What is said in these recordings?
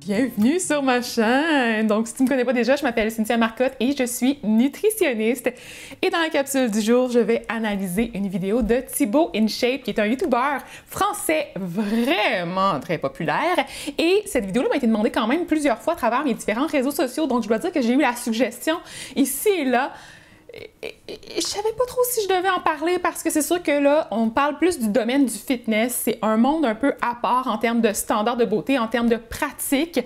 Bienvenue sur ma chaîne! Donc, si tu ne me connais pas déjà, je m'appelle Cynthia Marcotte et je suis nutritionniste. Et dans la capsule du jour, je vais analyser une vidéo de Thibaut InShape, qui est un YouTuber français vraiment très populaire. Et cette vidéo-là m'a été demandée quand même plusieurs fois à travers mes différents réseaux sociaux. Donc, je dois dire que j'ai eu la suggestion ici et là. Je savais pas trop si je devais en parler parce que c'est sûr que là, on parle plus du domaine du fitness. C'est un monde un peu à part en termes de standards de beauté, en termes de pratique.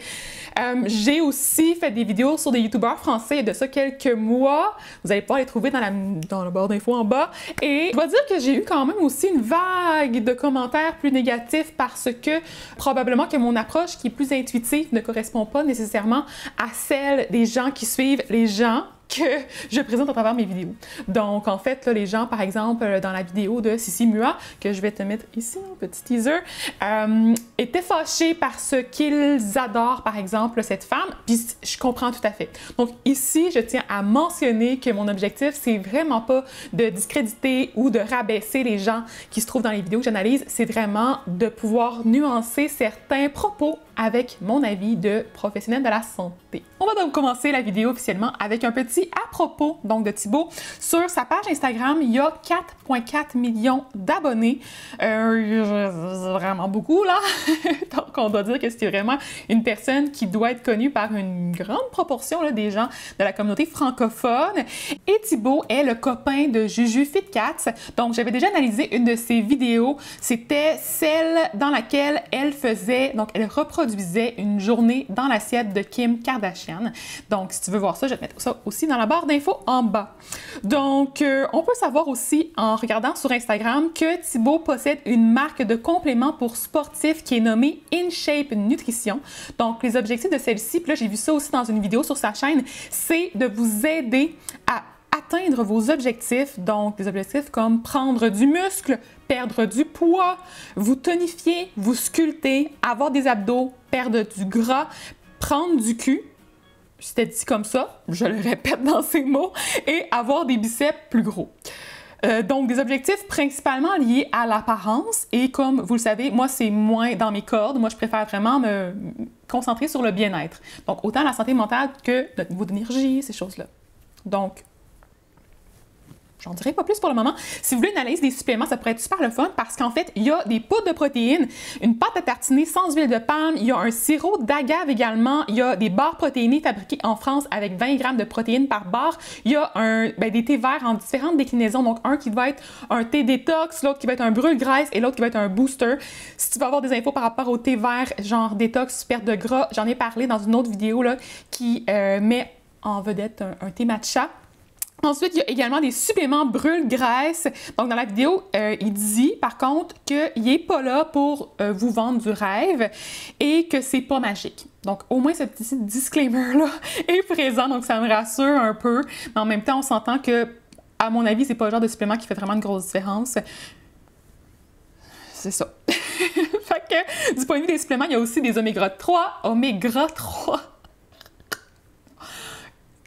J'ai aussi fait des vidéos sur des youtubeurs français il y a de ça quelques mois. Vous allez pouvoir les trouver dans le barre d'infos en bas. Et je dois dire que j'ai eu quand même aussi une vague de commentaires plus négatifs parce que probablement que mon approche qui est plus intuitive ne correspond pas nécessairement à celle des gens qui suivent les gens que je présente à travers mes vidéos. Donc, en fait, là, les gens, par exemple, dans la vidéo de Sissi Mua, que je vais te mettre ici, un petit teaser, étaient fâchés parce qu'ils adorent, par exemple, cette femme, puis je comprends tout à fait. Donc, ici, je tiens à mentionner que mon objectif, c'est vraiment pas de discréditer ou de rabaisser les gens qui se trouvent dans les vidéos que j'analyse, c'est vraiment de pouvoir nuancer certains propos avec mon avis de professionnel de la santé. On va donc commencer la vidéo officiellement avec un petit à propos donc de Thibaut. Sur sa page Instagram, il y a 4,4 millions d'abonnés. Vraiment beaucoup, là. Donc, on doit dire que c'est vraiment une personne qui doit être connue par une grande proportion là, des gens de la communauté francophone. Et Thibaut est le copain de Juju FitCats. Donc, j'avais déjà analysé une de ses vidéos. C'était celle dans laquelle elle faisait, donc elle reproduisait une journée dans l'assiette de Kim Kardashian. Donc, si tu veux voir ça, je vais te mettre ça aussi dans la barre d'infos en bas. Donc, on peut savoir aussi en regardant sur Instagram que Thibaut possède une marque de compléments pour sportifs qui est nommée InShape Nutrition. Donc, les objectifs de celle-ci, puis là, j'ai vu ça aussi dans une vidéo sur sa chaîne, c'est de vous aider à atteindre vos objectifs. Donc, des objectifs comme prendre du muscle, perdre du poids, vous tonifier, vous sculpter, avoir des abdos, perdre du gras, prendre du cul. C'était dit comme ça, je le répète dans ces mots, et avoir des biceps plus gros. Donc, des objectifs principalement liés à l'apparence et comme vous le savez, moi, c'est moins dans mes cordes. Moi, je préfère vraiment me concentrer sur le bien-être. Donc, autant la santé mentale que notre niveau d'énergie, ces choses-là. Donc, j'en dirai pas plus pour le moment. Si vous voulez une analyse des suppléments, ça pourrait être super le fun parce qu'en fait, il y a des poudres de protéines, une pâte à tartiner sans huile de palme, il y a un sirop d'agave également, il y a des barres protéinées fabriquées en France avec 20 grammes de protéines par barre, il y a des thés verts en différentes déclinaisons, donc un qui va être un thé détox, l'autre qui va être un brûle-graisse et l'autre qui va être un booster. Si tu veux avoir des infos par rapport au thé vert, genre détox, perte de gras, j'en ai parlé dans une autre vidéo là, qui met en vedette un thé matcha. Ensuite, il y a également des suppléments brûle-graisse. Donc, dans la vidéo, il dit, par contre, qu'il n'est pas là pour vous vendre du rêve et que c'est pas magique. Donc, au moins, ce petit disclaimer-là est présent, donc ça me rassure un peu. Mais en même temps, on s'entend que, à mon avis, c'est pas le genre de supplément qui fait vraiment une grosse différence. C'est ça. Fait que, du point de vue des suppléments, il y a aussi des oméga 3. Oméga 3.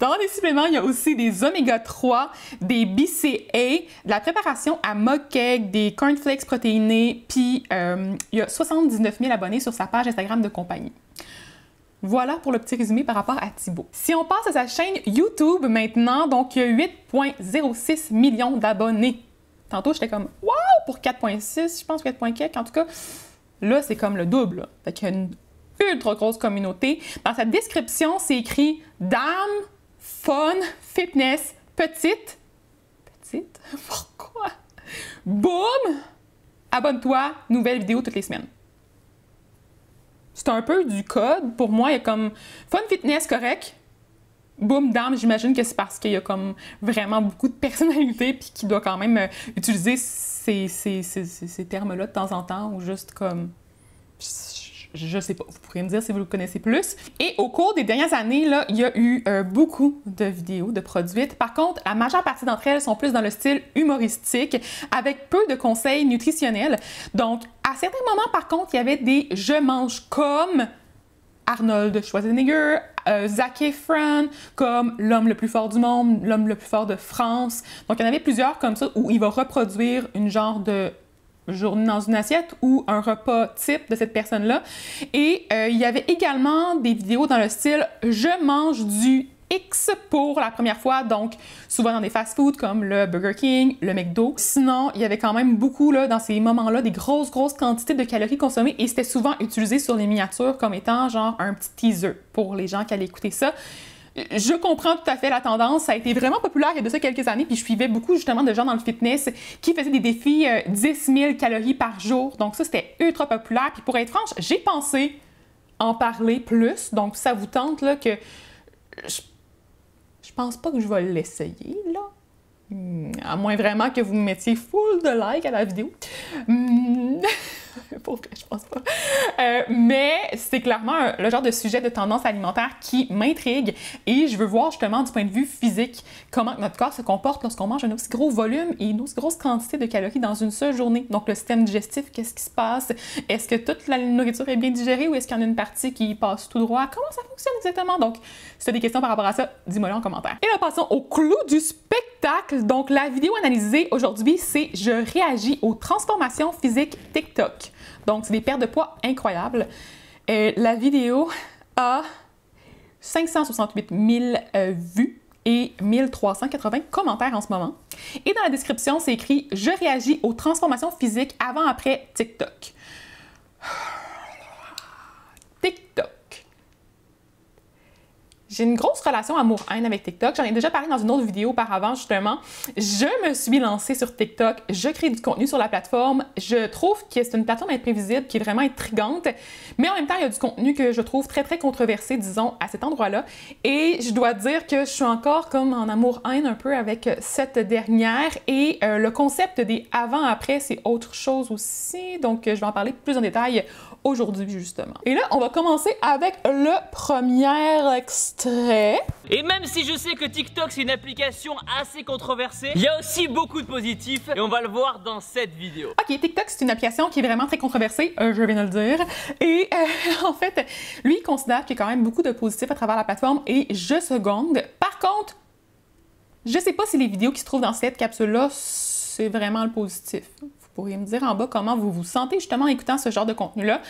Dans les suppléments, il y a aussi des oméga 3, des BCA, de la préparation à mug cake, des cornflakes protéinés, puis il y a 79 000 abonnés sur sa page Instagram de compagnie. Voilà pour le petit résumé par rapport à Thibaut. Si on passe à sa chaîne YouTube maintenant, donc il y a 8,06 millions d'abonnés. Tantôt, j'étais comme « Wow! » pour 4,6, je pense 4,4, en tout cas. Là, c'est comme le double. Là. Fait qu'il y a une ultra grosse communauté. Dans sa description, c'est écrit « Dame, fun, fitness, petite. » Petite? Pourquoi? Boum! Abonne-toi, nouvelle vidéo toutes les semaines. C'est un peu du code. Pour moi, il y a comme fun, fitness, correct. Boum, dame, j'imagine que c'est parce qu'il y a comme vraiment beaucoup de personnalité puis qu'il doit quand même utiliser ces termes-là de temps en temps ou juste comme... Je sais pas, vous pourrez me dire si vous le connaissez plus. Et au cours des dernières années, là, il y a eu beaucoup de vidéos de produites. Par contre, la majeure partie d'entre elles sont plus dans le style humoristique, avec peu de conseils nutritionnels. Donc, à certains moments, par contre, il y avait des « je mange comme » Arnold Schwarzenegger, Zac Efron, comme l'homme le plus fort du monde, l'homme le plus fort de France. Donc, il y en avait plusieurs comme ça où il va reproduire une genre de journée dans une assiette ou un repas type de cette personne-là. Et il y avait également des vidéos dans le style « Je mange du X pour la première fois », donc souvent dans des fast-foods comme le Burger King, le McDo. Sinon, il y avait quand même beaucoup, là, dans ces moments-là, des grosses quantités de calories consommées et c'était souvent utilisé sur les miniatures comme étant genre un petit teaser pour les gens qui allaient écouter ça. Je comprends tout à fait la tendance, ça a été vraiment populaire il y a de ça quelques années, puis je suivais beaucoup justement de gens dans le fitness qui faisaient des défis 10 000 calories par jour, donc ça c'était ultra populaire, puis pour être franche, j'ai pensé en parler plus, donc ça vous tente là que je pense pas que je vais l'essayer là, à moins vraiment que vous me mettiez full de likes à la vidéo. Pour vrai, je pense pas. Mais c'est clairement le genre de sujet de tendance alimentaire qui m'intrigue et je veux voir justement du point de vue physique comment notre corps se comporte lorsqu'on mange un aussi gros volume et une aussi grosse quantité de calories dans une seule journée. Donc le système digestif, qu'est-ce qui se passe? Est-ce que toute la nourriture est bien digérée ou est-ce qu'il y en a une partie qui passe tout droit? Comment ça fonctionne exactement? Donc si tu as des questions par rapport à ça, dis-moi-le en commentaire. Et là, passons au clou du spectacle. Donc la vidéo analysée aujourd'hui, c'est « Je réagis aux transformations physiques TikTok ». Donc, c'est des pertes de poids incroyables. La vidéo a 568 000 vues et 1380 commentaires en ce moment. Et dans la description, c'est écrit « Je réagis aux transformations physiques avant-après TikTok ». TikTok. J'ai une grosse relation amour-haine avec TikTok. J'en ai déjà parlé dans une autre vidéo auparavant, justement. Je me suis lancée sur TikTok. Je crée du contenu sur la plateforme. Je trouve que c'est une plateforme imprévisible qui est vraiment intrigante. Mais en même temps, il y a du contenu que je trouve très controversé, disons, à cet endroit-là. Et je dois dire que je suis encore comme en amour-haine un peu avec cette dernière. Et le concept des avant-après, c'est autre chose aussi. Donc, je vais en parler plus en détail aujourd'hui, justement. Et là, on va commencer avec le premier extrait. Et même si je sais que TikTok c'est une application assez controversée, il y a aussi beaucoup de positifs et on va le voir dans cette vidéo. Ok, TikTok c'est une application qui est vraiment très controversée, je viens de le dire. Et en fait, lui il considère qu'il y a quand même beaucoup de positifs à travers la plateforme et je seconde. Par contre, je sais pas si les vidéos qui se trouvent dans cette capsule-là, c'est vraiment le positif. Vous pourriez me dire en bas comment vous vous sentez justement en écoutant ce genre de contenu-là.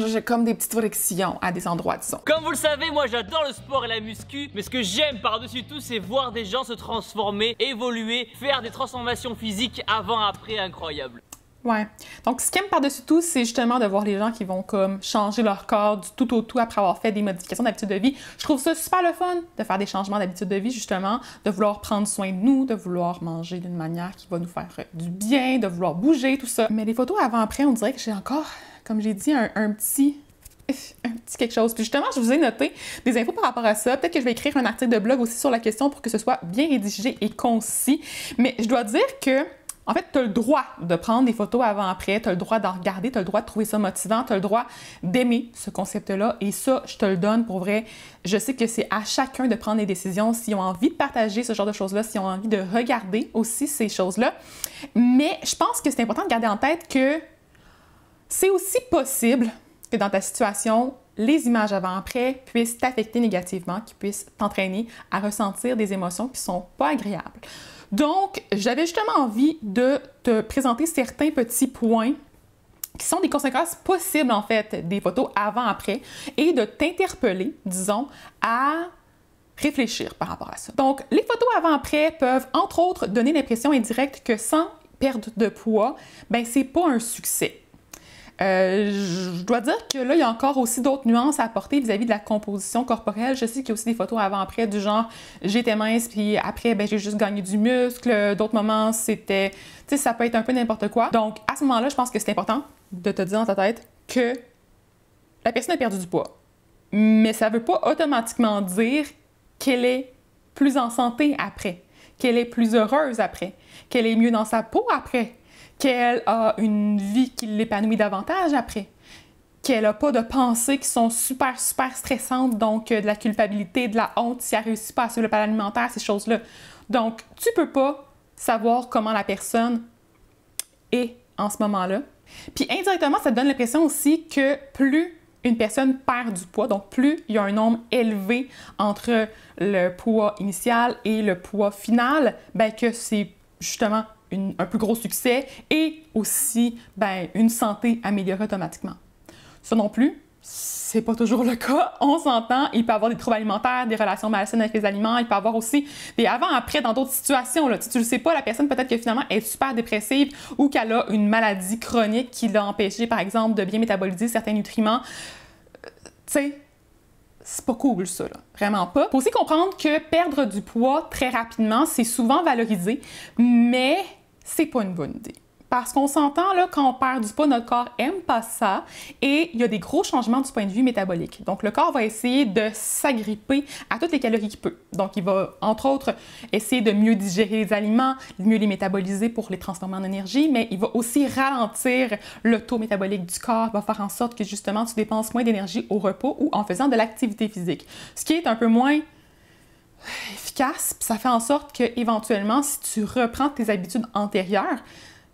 J'ai comme des petites frictions à des endroits, disons. Comme vous le savez, moi j'adore le sport et la muscu, mais ce que j'aime par-dessus tout, c'est voir des gens se transformer, évoluer, faire des transformations physiques avant-après incroyables. Ouais. Donc, ce que j'aime par-dessus tout, c'est justement de voir les gens qui vont comme changer leur corps du tout au tout après avoir fait des modifications d'habitude de vie. Je trouve ça super le fun de faire des changements d'habitude de vie, justement, de vouloir prendre soin de nous, de vouloir manger d'une manière qui va nous faire du bien, de vouloir bouger, tout ça. Mais les photos avant-après, on dirait que j'ai encore, comme j'ai dit, un petit quelque chose. Puis justement, je vous ai noté des infos par rapport à ça. Peut-être que je vais écrire un article de blog aussi sur la question pour que ce soit bien rédigé et concis. Mais je dois dire que en fait, tu as le droit de prendre des photos avant-après, tu as le droit d'en regarder, tu as le droit de trouver ça motivant, tu as le droit d'aimer ce concept-là. Et ça, je te le donne pour vrai. Je sais que c'est à chacun de prendre des décisions s'ils ont envie de partager ce genre de choses-là, s'ils ont envie de regarder aussi ces choses-là. Mais je pense que c'est important de garder en tête que c'est aussi possible que dans ta situation, les images avant-après puissent t'affecter négativement, qui puissent t'entraîner à ressentir des émotions qui ne sont pas agréables. Donc, j'avais justement envie de te présenter certains petits points qui sont des conséquences possibles, en fait, des photos avant-après et de t'interpeller, disons, à réfléchir par rapport à ça. Donc, les photos avant-après peuvent, entre autres, donner l'impression indirecte que sans perte de poids, ben c'est pas un succès. Je dois dire que là, il y a encore aussi d'autres nuances à apporter vis-à-vis de la composition corporelle. Je sais qu'il y a aussi des photos avant-après du genre j'étais mince puis après ben, j'ai juste gagné du muscle. D'autres moments, c'était, tu sais, ça peut être un peu n'importe quoi. Donc à ce moment-là, je pense que c'est important de te dire dans ta tête que la personne a perdu du poids. Mais ça ne veut pas automatiquement dire qu'elle est plus en santé après, qu'elle est plus heureuse après, qu'elle est mieux dans sa peau après, qu'elle a une vie qui l'épanouit davantage après, qu'elle n'a pas de pensées qui sont super stressantes, donc de la culpabilité, de la honte si elle ne réussit pas à suivre le plan alimentaire, ces choses-là. Donc, tu ne peux pas savoir comment la personne est en ce moment-là. Puis indirectement, ça te donne l'impression aussi que plus une personne perd du poids, donc plus il y a un nombre élevé entre le poids initial et le poids final, bien que c'est justement un plus gros succès et aussi une santé améliorée automatiquement. Ça non plus, c'est pas toujours le cas. On s'entend, il peut y avoir des troubles alimentaires, des relations malsaines avec les aliments, il peut y avoir aussi des avant-après dans d'autres situations. Là. Tu le sais pas, la personne peut-être que finalement elle est super dépressive ou qu'elle a une maladie chronique qui l'a empêché, par exemple, de bien métaboliser certains nutriments. Tu sais, c'est pas cool ça, là. Vraiment pas. Faut aussi comprendre que perdre du poids très rapidement, c'est souvent valorisé, mais c'est pas une bonne idée. Parce qu'on s'entend, là, quand on perd du poids, notre corps aime pas ça et il y a des gros changements du point de vue métabolique. Donc, le corps va essayer de s'agripper à toutes les calories qu'il peut. Donc, il va, entre autres, essayer de mieux digérer les aliments, mieux les métaboliser pour les transformer en énergie, mais il va aussi ralentir le taux métabolique du corps, il va faire en sorte que, justement, tu dépenses moins d'énergie au repos ou en faisant de l'activité physique. Ce qui est un peu moins efficace, puis ça fait en sorte que, éventuellement, si tu reprends tes habitudes antérieures,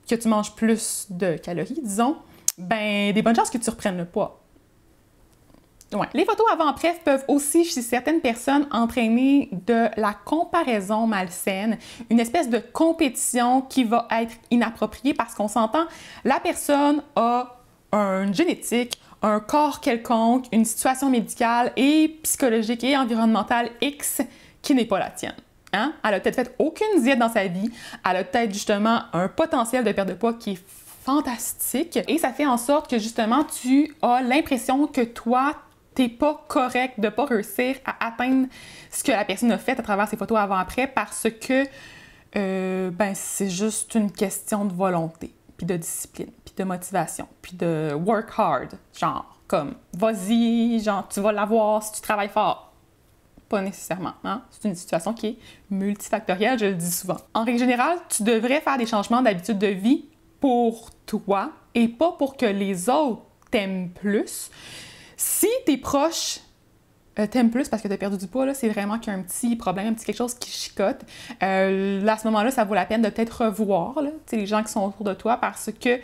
que tu manges plus de calories, disons, des bonnes chances que tu reprennes le poids. Ouais. Les photos avant-après peuvent aussi, chez certaines personnes, entraîner de la comparaison malsaine, une espèce de compétition qui va être inappropriée parce qu'on s'entend, la personne a une génétique, un corps quelconque, une situation médicale et psychologique et environnementale X qui n'est pas la tienne. Hein? Elle a peut-être fait aucune diète dans sa vie, elle a peut-être justement un potentiel de perte de poids qui est fantastique et ça fait en sorte que justement tu as l'impression que toi, t'es pas correct de pas réussir à atteindre ce que la personne a fait à travers ses photos avant-après parce que c'est juste une question de volonté, puis de discipline, puis de motivation, puis de work hard, genre comme vas-y, genre tu vas l'avoir si tu travailles fort. Pas nécessairement. Hein? C'est une situation qui est multifactorielle, je le dis souvent. En règle générale, tu devrais faire des changements d'habitude de vie pour toi et pas pour que les autres t'aiment plus. Si tes proches t'aiment plus parce que tu as perdu du poids, là, c'est vraiment qu'il y a un petit problème, un petit quelque chose qui chicote. Là, à ce moment-là, ça vaut la peine de peut-être revoir là, les gens qui sont autour de toi parce que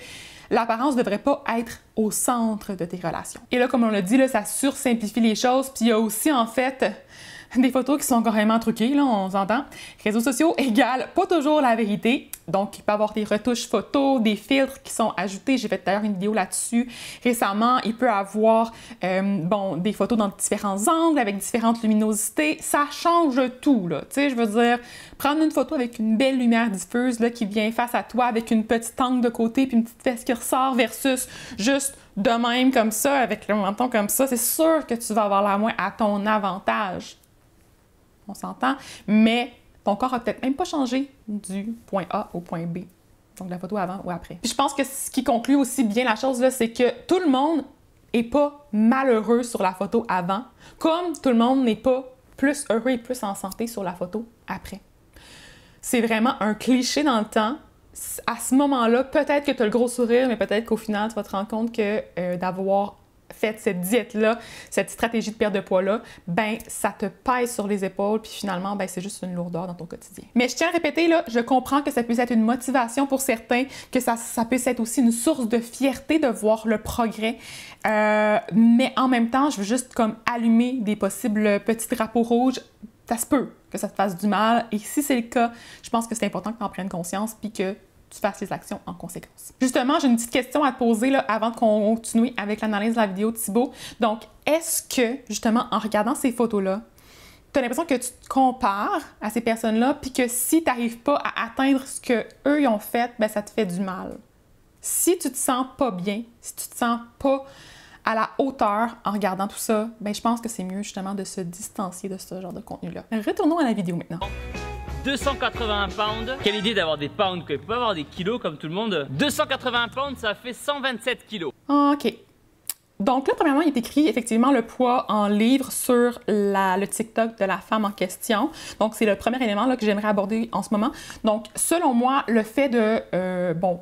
l'apparence ne devrait pas être au centre de tes relations. Et là, comme on l'a dit, là, ça sursimplifie les choses. Puis il y a aussi, en fait, des photos qui sont carrément truquées, là, on s'entend. Réseaux sociaux égale pas toujours la vérité. Donc, il peut y avoir des retouches photos, des filtres qui sont ajoutés. J'ai fait d'ailleurs une vidéo là-dessus récemment. Il peut y avoir des photos dans différents angles, avec différentes luminosités. Ça change tout, là. Tu sais, je veux dire, prendre une photo avec une belle lumière diffuse là, qui vient face à toi, avec une petite angle de côté puis une petite fesse qui ressort versus juste de même comme ça, avec le menton comme ça, c'est sûr que tu vas avoir la main à ton avantage. On s'entend, mais ton corps a peut-être même pas changé du point A au point B. Donc, la photo avant ou après. Puis je pense que ce qui conclut aussi bien la chose, là, c'est que tout le monde n'est pas malheureux sur la photo avant, comme tout le monde n'est pas plus heureux et plus en santé sur la photo après. C'est vraiment un cliché dans le temps. À ce moment-là, peut-être que tu as le gros sourire, mais peut-être qu'au final, tu vas te rendre compte que d'avoir fait cette diète-là, cette stratégie de perte de poids-là, ça te pèse sur les épaules, puis finalement, c'est juste une lourdeur dans ton quotidien. Mais je tiens à répéter, là, je comprends que ça puisse être une motivation pour certains, que ça puisse être aussi une source de fierté de voir le progrès, mais en même temps, je veux juste comme allumer des possibles petits drapeaux rouges. Ça se peut que ça te fasse du mal, et si c'est le cas, je pense que c'est important que tu en prennes conscience, puis que tu fasses les actions en conséquence. Justement, j'ai une petite question à te poser là, avant de continuer avec l'analyse de la vidéo de Thibaut. Donc, est-ce que, justement, en regardant ces photos-là, tu as l'impression que tu te compares à ces personnes-là, puis que si tu n'arrives pas à atteindre ce qu'eux ils ont fait, ça te fait du mal? Si tu te sens pas bien, si tu te sens pas à la hauteur en regardant tout ça, je pense que c'est mieux, justement, de se distancier de ce genre de contenu-là. Retournons à la vidéo maintenant. 281 pounds. Quelle idée d'avoir des pounds, que pas avoir des kilos comme tout le monde. 280 pounds, ça fait 127 kilos. OK. Donc là, premièrement, il est écrit effectivement le poids en livres sur le TikTok de la femme en question. Donc, c'est le premier élément là, que j'aimerais aborder en ce moment. Donc, selon moi, le fait de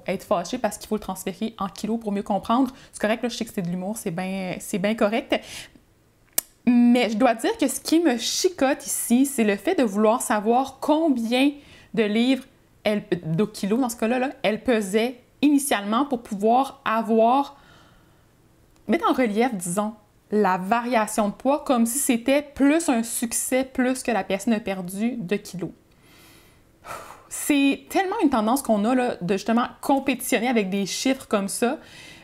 être fâché parce qu'il faut le transférer en kilos pour mieux comprendre, c'est correct, là, je sais que c'est de l'humour, c'est bien correct. Mais je dois dire que ce qui me chicote ici, c'est le fait de vouloir savoir combien de livres, de kilos dans ce cas-là, elle pesait initialement pour pouvoir mettre en relief, disons, la variation de poids comme si c'était plus un succès, plus que la personne a perdu de kilos. c'est tellement une tendance qu'on a là, de justement compétitionner avec des chiffres comme ça,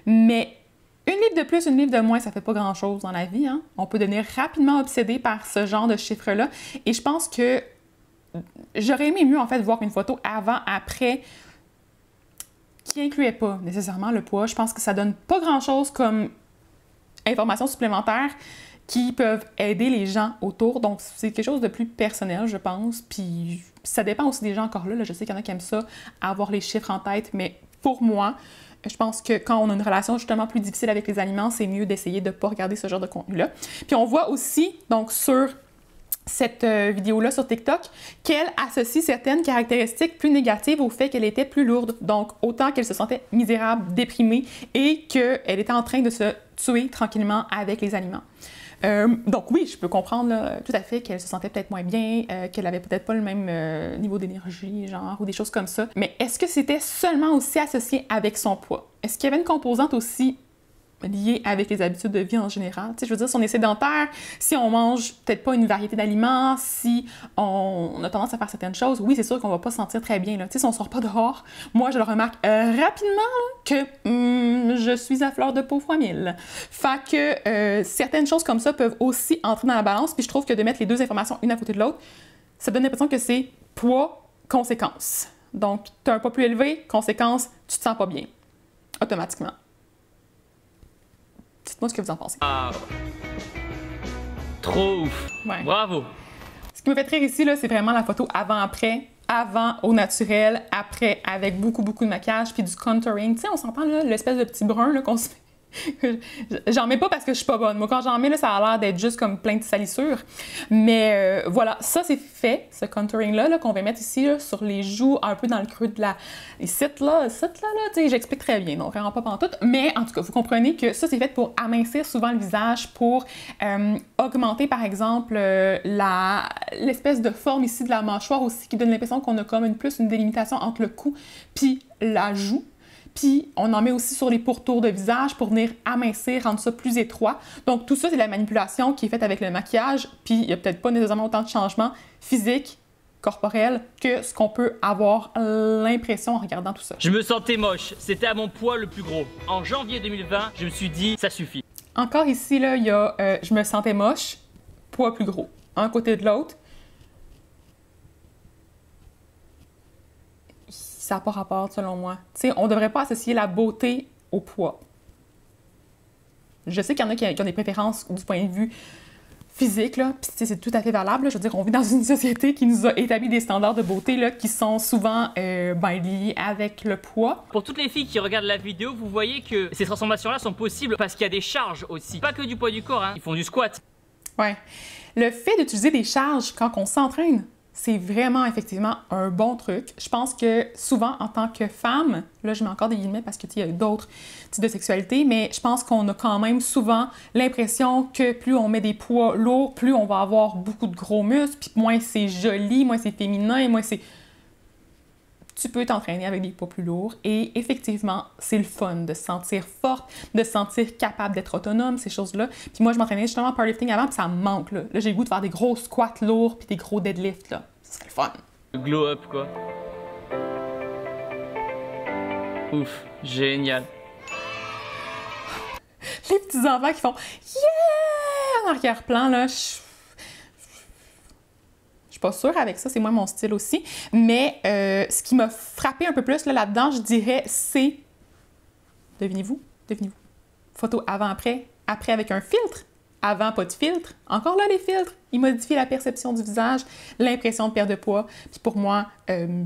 mais une livre de plus, une livre de moins, ça fait pas grand-chose dans la vie, hein? On peut devenir rapidement obsédé par ce genre de chiffres-là, et je pense que j'aurais aimé mieux, en fait, voir une photo avant-après qui incluait pas nécessairement le poids. Je pense que ça donne pas grand-chose comme information supplémentaire qui peuvent aider les gens autour. Donc, c'est quelque chose de plus personnel, je pense. Puis, ça dépend aussi des gens encore là. Je sais qu'il y en a qui aiment ça, avoir les chiffres en tête. Mais pour moi, je pense que quand on a une relation justement plus difficile avec les aliments, c'est mieux d'essayer de ne pas regarder ce genre de contenu-là. Puis, on voit aussi, donc, sur cette vidéo-là sur TikTok, qu'elle associe certaines caractéristiques plus négatives au fait qu'elle était plus lourde. Donc, autant qu'elle se sentait misérable, déprimée et qu'elle était en train de se tuer tranquillement avec les aliments. Donc oui, je peux comprendre là, tout à fait qu'elle se sentait peut-être moins bien, qu'elle avait peut-être pas le même niveau d'énergie, genre, ou des choses comme ça. Mais est-ce que c'était seulement aussi associé avec son poids? Est-ce qu'il y avait une composante aussi lié avec les habitudes de vie en général? Tu sais, je veux dire, si on est sédentaire, si on mange peut-être pas une variété d'aliments, si on a tendance à faire certaines choses, oui, c'est sûr qu'on va pas se sentir très bien. Là. Tu sais, si on sort pas dehors, moi, je le remarque rapidement là, que je suis à fleur de peau fois 1000. Fait que certaines choses comme ça peuvent aussi entrer dans la balance, puis je trouve que de mettre les deux informations une à côté de l'autre, ça donne l'impression que c'est poids, conséquence. Donc, tu as un poids plus élevé, conséquence, tu te sens pas bien, automatiquement. Dites-moi ce que vous en pensez. Ah, trop ouf. Ouais. Bravo. Ce qui me fait rire ici, là, c'est vraiment la photo avant-après. Avant au naturel, après avec beaucoup de maquillage puis du contouring. Tu sais, on s'entend là, l'espèce de petit brun là, qu'on se met. J'en mets pas parce que je suis pas bonne. Moi, quand j'en mets, là, ça a l'air d'être juste comme plein de salissures. Mais voilà, ça, c'est fait, ce contouring-là, qu'on va mettre ici là, sur les joues, un peu dans le creux de la... Ici, là, tu sais, j'explique très bien, donc vraiment pas pantoute. Mais en tout cas, vous comprenez que ça, c'est fait pour amincir souvent le visage, pour augmenter, par exemple, l'espèce de forme ici de la mâchoire aussi, qui donne l'impression qu'on a comme une délimitation entre le cou puis la joue. Puis, on en met aussi sur les pourtours de visage pour venir amincir, rendre ça plus étroit. Donc, tout ça, c'est la manipulation qui est faite avec le maquillage. Puis, il n'y a peut-être pas nécessairement autant de changements physiques, corporels, que ce qu'on peut avoir l'impression en regardant tout ça. Je me sentais moche. C'était à mon poids le plus gros. En janvier 2020, je me suis dit, ça suffit. Encore ici, là, il y a je me sentais moche, poids plus gros. Un côté de l'autre. Ça n'a pas rapport, selon moi. Tu sais, on ne devrait pas associer la beauté au poids. Je sais qu'il y en a qui ont des préférences du point de vue physique, là, puis c'est tout à fait valable. Là. Je veux dire, on vit dans une société qui nous a établi des standards de beauté là, qui sont souvent liés avec le poids. Pour toutes les filles qui regardent la vidéo, vous voyez que ces transformations-là sont possibles parce qu'il y a des charges aussi. Pas que du poids du corps, hein. Ils font du squat. Ouais. Le fait d'utiliser des charges quand on s'entraîne, c'est vraiment effectivement un bon truc. Je pense que souvent, en tant que femme, là je mets encore des guillemets parce qu'il y a d'autres types de sexualité, mais je pense qu'on a quand même souvent l'impression que plus on met des poids lourds, plus on va avoir beaucoup de gros muscles, puis moins c'est joli, moins c'est féminin, moins c'est... Tu peux t'entraîner avec des poids plus lourds et effectivement, c'est le fun de se sentir forte, de se sentir capable d'être autonome, ces choses-là. Puis moi, je m'entraînais justement en powerlifting avant, puis ça me manque, là. Là, j'ai le goût de faire des gros squats lourds puis des gros deadlifts, là. C'est le fun. Glow up, quoi. Ouf, génial. Les petits enfants qui font « Yeah! » en arrière-plan, là, je suis pas sûre avec ça, c'est moins mon style aussi. Mais ce qui m'a frappé un peu plus là-dedans, je dirais, c'est... Devinez-vous? Photo avant-après, après avec un filtre, avant pas de filtre. Encore là, les filtres, ils modifient la perception du visage, l'impression de perte de poids. Puis pour moi,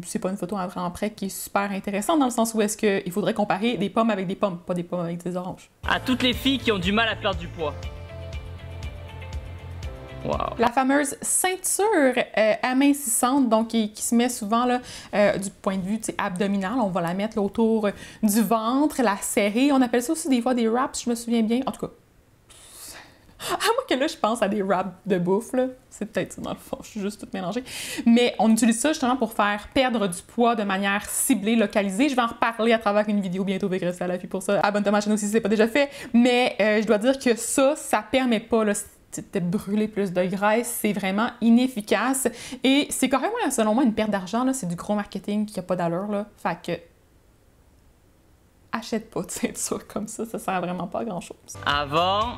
c'est pas une photo avant-après qui est super intéressante dans le sens où est-ce qu'il faudrait comparer des pommes avec des pommes, pas des pommes avec des oranges. À toutes les filles qui ont du mal à perdre du poids. Wow. La fameuse ceinture amincissante, donc qui se met souvent là, du point de vue abdominal. On va la mettre là, autour du ventre, la serrer. On appelle ça aussi des fois des wraps, si je me souviens bien. En tout cas, à moins que là, je pense à des wraps de bouffe, là. C'est peut-être ça dans le fond, je suis juste toute mélangée. Mais on utilise ça justement pour faire perdre du poids de manière ciblée, localisée. Je vais en reparler à travers une vidéo bientôt, fait que restez à l'affût pour ça. Abonne-toi à ma chaîne aussi si c'est pas déjà fait. Mais je dois dire que ça permet pas, là, de brûler plus de graisse, c'est vraiment inefficace. Et c'est carrément, selon moi, une perte d'argent, c'est du gros marketing qui n'a pas d'allure, là. Fait que achète pas de ceinture comme ça sert vraiment pas à grand-chose. Avant,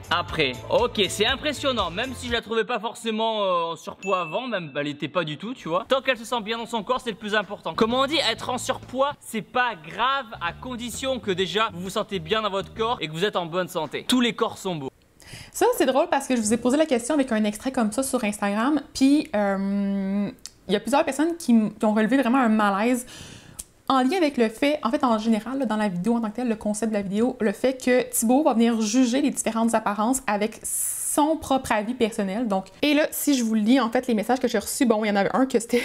après. Ok, c'est impressionnant, même si je la trouvais pas forcément en surpoids avant, même elle était pas du tout, tu vois. Tant qu'elle se sent bien dans son corps, c'est le plus important. Comme on dit, être en surpoids, c'est pas grave à condition que déjà vous vous sentez bien dans votre corps et que vous êtes en bonne santé. Tous les corps sont beaux. Ça, c'est drôle parce que je vous ai posé la question avec un extrait comme ça sur Instagram, puis il y a plusieurs personnes qui ont relevé vraiment un malaise en lien avec le fait, en fait, en général, là, dans la vidéo en tant que telle, le concept de la vidéo, le fait que Thibaut va venir juger les différentes apparences avec son propre avis personnel. Donc, et là, si je vous lis, en fait, les messages que j'ai reçus, bon, il y en avait un que c'était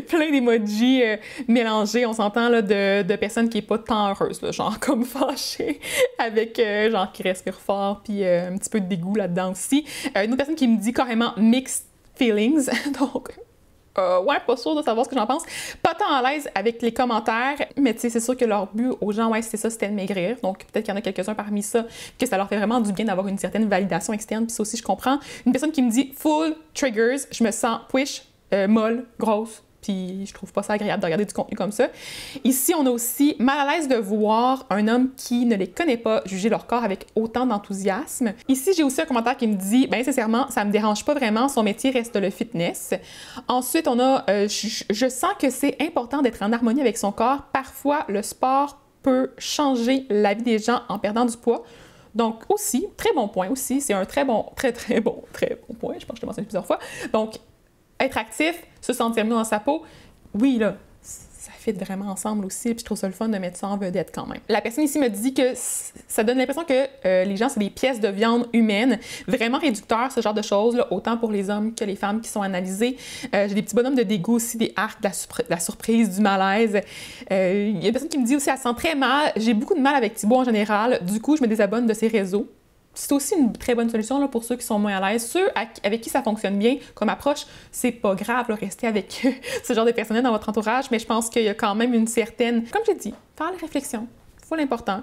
plein d'emojis mélangés, on s'entend, là, de personnes qui n'est pas tant heureuses, là, genre comme fâchées, avec, genre, qui respire fort, puis un petit peu de dégoût là-dedans aussi. Une autre personne qui me dit carrément « mixed feelings », donc... ouais, pas sûre de savoir ce que j'en pense. Pas tant à l'aise avec les commentaires, mais tu sais, c'est sûr que leur but aux gens, ouais, c'est ça, c'était de maigrir. Donc, peut-être qu'il y en a quelques-uns parmi ça que ça leur fait vraiment du bien d'avoir une certaine validation externe, puis ça aussi, je comprends. Une personne qui me dit « full triggers », je me sens push, molle, grosse, puis je trouve pas ça agréable de regarder du contenu comme ça. Ici, on a aussi mal à l'aise de voir un homme qui ne les connaît pas juger leur corps avec autant d'enthousiasme. Ici, j'ai aussi un commentaire qui me dit, bien sincèrement, ça me dérange pas vraiment, son métier reste le fitness. Ensuite, on a, je sens que c'est important d'être en harmonie avec son corps. Parfois, le sport peut changer la vie des gens en perdant du poids. Donc aussi, très bon point aussi, c'est un très bon point, je pense que je l'ai mentionné plusieurs fois. Donc, être actif, se sentir mieux dans sa peau, oui, là, ça fit vraiment ensemble aussi, puis je trouve ça le fun de mettre ça en vedette quand même. La personne ici me dit que ça donne l'impression que les gens, c'est des pièces de viande humaine, vraiment réducteur, ce genre de choses, là, autant pour les hommes que les femmes qui sont analysés. J'ai des petits bonhommes de dégoût aussi, des arcs, de la surprise, du malaise. Il y a une personne qui me dit aussi, elle se sent très mal, j'ai beaucoup de mal avec Thibaut en général, du coup, je me désabonne de ses réseaux. C'est aussi une très bonne solution là, pour ceux qui sont moins à l'aise. Ceux avec qui ça fonctionne bien comme approche, c'est pas grave, là, rester avec ce genre de personnel dans votre entourage, mais je pense qu'il y a quand même une certaine, comme j'ai dit, faire les réflexions, c'est l'important.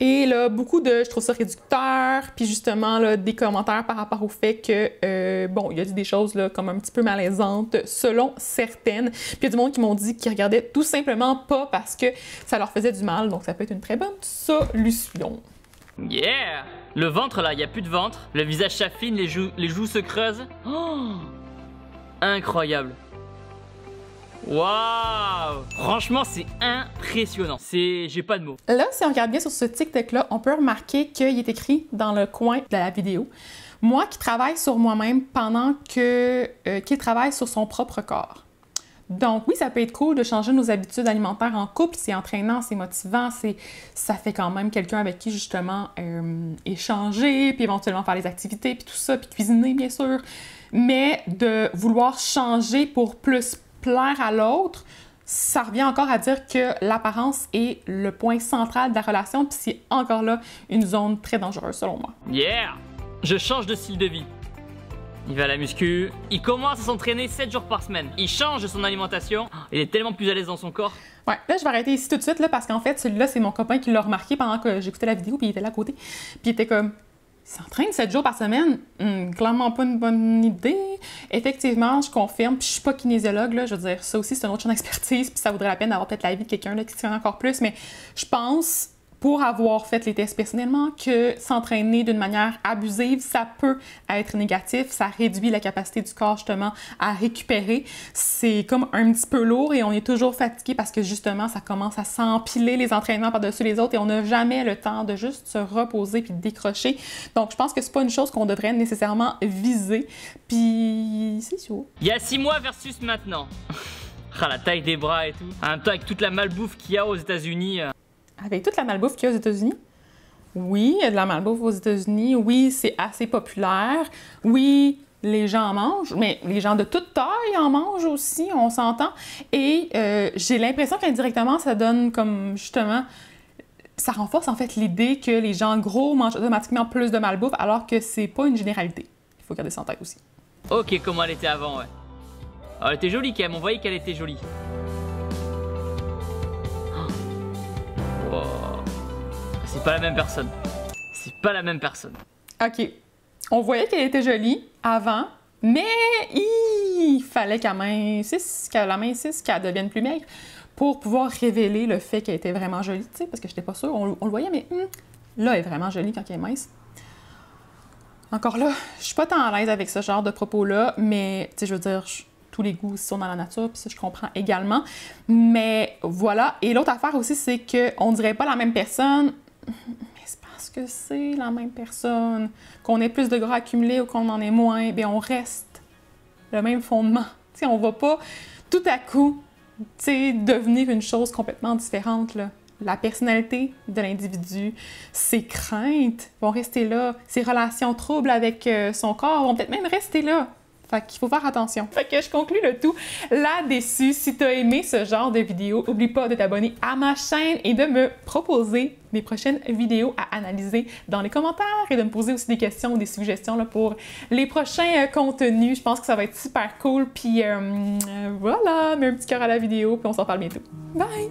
Et là, beaucoup de, je trouve ça réducteur, puis justement, là, des commentaires par rapport au fait que, bon, il a dit des choses là, comme un petit peu malaisantes, selon certaines. Puis il y a du monde qui m'ont dit qu'ils regardaient tout simplement pas parce que ça leur faisait du mal, donc ça peut être une très bonne solution. Yeah! Le ventre là, il n'y a plus de ventre. Le visage s'affine, les joues se creusent. Oh! Incroyable. Waouh! Franchement, c'est impressionnant. J'ai pas de mots. Là, si on regarde bien sur ce TikTok-là, on peut remarquer qu'il est écrit dans le coin de la vidéo « Moi qui travaille sur moi-même pendant qu'il travaille sur son propre corps ». Donc oui, ça peut être cool de changer nos habitudes alimentaires en couple, c'est entraînant, c'est motivant, ça fait quand même quelqu'un avec qui justement échanger, puis éventuellement faire les activités, puis tout ça, puis cuisiner bien sûr. Mais de vouloir changer pour plus plaire à l'autre, ça revient encore à dire que l'apparence est le point central de la relation, puis c'est encore là une zone très dangereuse selon moi. Yeah! Je change de style de vie. Il va à la muscu, il commence à s'entraîner 7 jours par semaine. Il change son alimentation, il est tellement plus à l'aise dans son corps. Ouais, là je vais arrêter ici tout de suite là, parce qu'en fait celui-là c'est mon copain qui l'a remarqué pendant que j'écoutais la vidéo puis il était là à côté. Puis il était comme, il s'entraîne 7 jours par semaine, clairement pas une bonne idée. Effectivement, je confirme, puis je suis pas kinésiologue là, je veux dire ça aussi c'est un autre champ d'expertise, puis ça vaudrait la peine d'avoir peut-être l'avis de quelqu'un là qui tient encore plus, mais je pense pour avoir fait les tests personnellement, que s'entraîner d'une manière abusive, ça peut être négatif, ça réduit la capacité du corps justement à récupérer. C'est comme un petit peu lourd et on est toujours fatigué parce que justement, ça commence à s'empiler les entraînements par-dessus les autres et on n'a jamais le temps de juste se reposer puis de décrocher. Donc, je pense que c'est pas une chose qu'on devrait nécessairement viser. Puis, c'est sûr. Il y a 6 mois versus maintenant. Ah, la taille des bras et tout. En même temps, avec toute la malbouffe qu'il y a aux États-Unis. Avec toute la malbouffe qu'il y a aux États-Unis? Oui, il y a de la malbouffe aux États-Unis. Oui, c'est assez populaire. Oui, les gens en mangent, mais les gens de toute taille en mangent aussi, on s'entend. Et j'ai l'impression qu'indirectement, ça donne comme justement... Ça renforce en fait l'idée que les gens gros mangent automatiquement plus de malbouffe, alors que c'est pas une généralité. Il faut garder ça en tête aussi. Ok, comment elle était avant, ouais. Oh, elle était jolie quand même, on voyait qu'elle était jolie. C'est pas la même personne. C'est pas la même personne. OK. On voyait qu'elle était jolie avant, mais il fallait qu'elle mincisse, qu'elle devienne plus maigre pour pouvoir révéler le fait qu'elle était vraiment jolie, tu sais, parce que j'étais pas sûre, on le voyait, mais là, elle est vraiment jolie quand elle est mince. Encore là, je suis pas tant à l'aise avec ce genre de propos-là, mais, tu sais, je veux dire, tous les goûts sont dans la nature, puis ça, je comprends également. Mais voilà. Et l'autre affaire aussi, c'est qu'on dirait pas la même personne, mais c'est parce que c'est la même personne. Qu'on ait plus de gras accumulé ou qu'on en ait moins, bien, on reste le même fondement. Tu sais, on va pas tout à coup, tu sais, devenir une chose complètement différente, là. La personnalité de l'individu, ses craintes vont rester là, ses relations troubles avec son corps vont peut-être même rester là. Fait qu'il faut faire attention. Fait que je conclue le tout là-dessus. Si t'as aimé ce genre de vidéo, oublie pas de t'abonner à ma chaîne et de me proposer mes prochaines vidéos à analyser dans les commentaires et de me poser aussi des questions ou des suggestions là, pour les prochains contenus. Je pense que ça va être super cool. Puis voilà, mets un petit cœur à la vidéo puis on s'en parle bientôt. Bye!